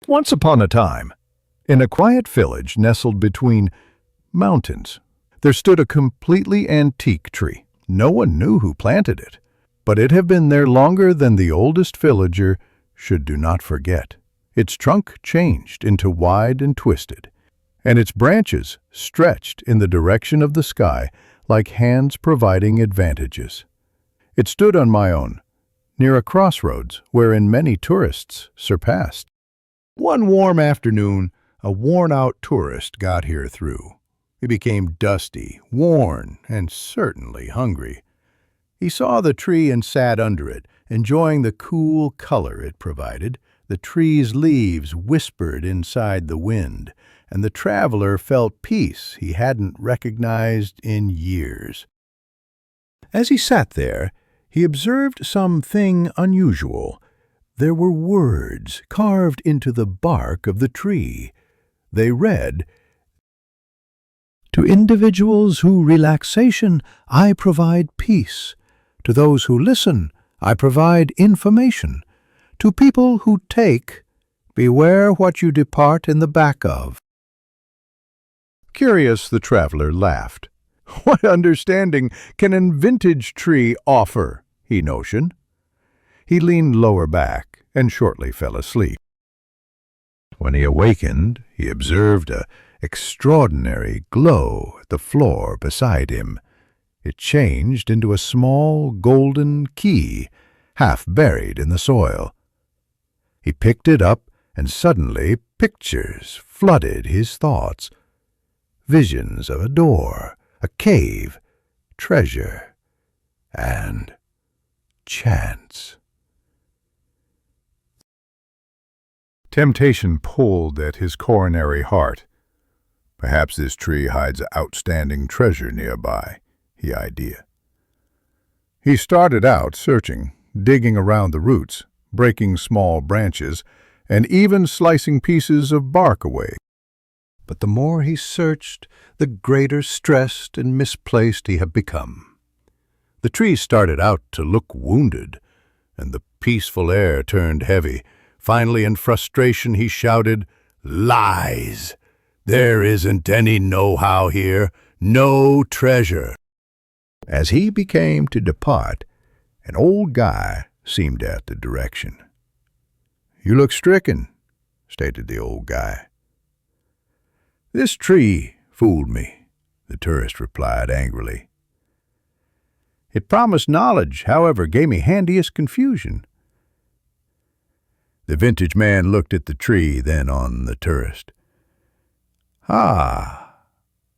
Once upon a time, in a quiet village nestled between mountains, there stood a completely antique tree. No one knew who planted it, but it had been there longer than the oldest villager should do not forget. Its trunk changed into wide and twisted, and its branches stretched in the direction of the sky like hands providing advantages. It stood on Mayon, near a crossroads wherein many tourists surpassed. One warm afternoon, a worn-out tourist got here through. He became dusty, worn, and certainly hungry. He saw the tree and sat under it, enjoying the cool color it provided. The tree's leaves whispered inside the wind, and the traveler felt peace he hadn't recognized in years. As he sat there, he observed something unusual. There were words carved into the bark of the tree. They read, "To individuals who relaxation, I provide peace. To those who listen, I provide information. To people who take, beware what you depart in the back of." Curious, the traveler laughed. What understanding can a vintage tree offer, he notioned. He leaned lower back and shortly fell asleep. When he awakened, he observed an extraordinary glow at the floor beside him. It changed into a small golden key, half buried in the soil. He picked it up, and suddenly pictures flooded his thoughts. Visions of a door, a cave, treasure, and chance. Temptation pulled at his coronary heart. Perhaps this tree hides outstanding treasure nearby, he ideated. He started out searching, digging around the roots, breaking small branches, and even slicing pieces of bark away. But the more he searched, the greater stressed and misplaced he had become. The tree started out to look wounded, and the peaceful air turned heavy. Finally, in frustration, he shouted, "Lies! There isn't any know-how here, no treasure." As he became to depart, an old guy seemed at the direction. "You look stricken," stated the old guy. "This tree fooled me," the tourist replied angrily. "It promised knowledge, however, gave me handiest confusion." The vintage man looked at the tree, then on the tourist. "Ah,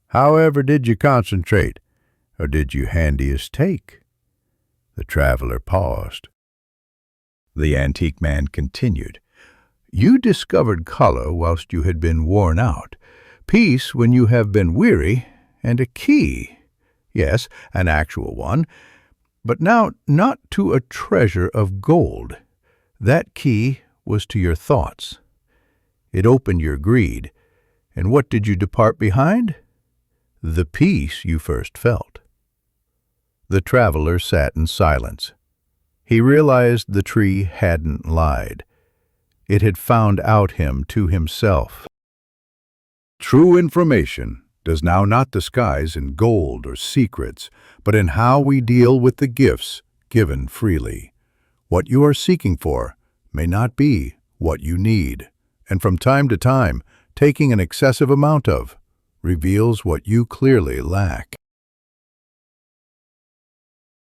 however did you concentrate, or did you handiest take?" The traveler paused. The antique man continued, "You discovered color whilst you had been worn out, peace when you have been weary, and a key, yes, an actual one, but now not to a treasure of gold. That key was to your thoughts. It opened your greed, and what did you depart behind? The peace you first felt." The traveler sat in silence. He realized the tree hadn't lied. It had found out him to himself. True information does now not disguise in gold or secrets, but in how we deal with the gifts given freely. What you are seeking for may not be what you need, and from time to time, taking an excessive amount of reveals what you clearly lack.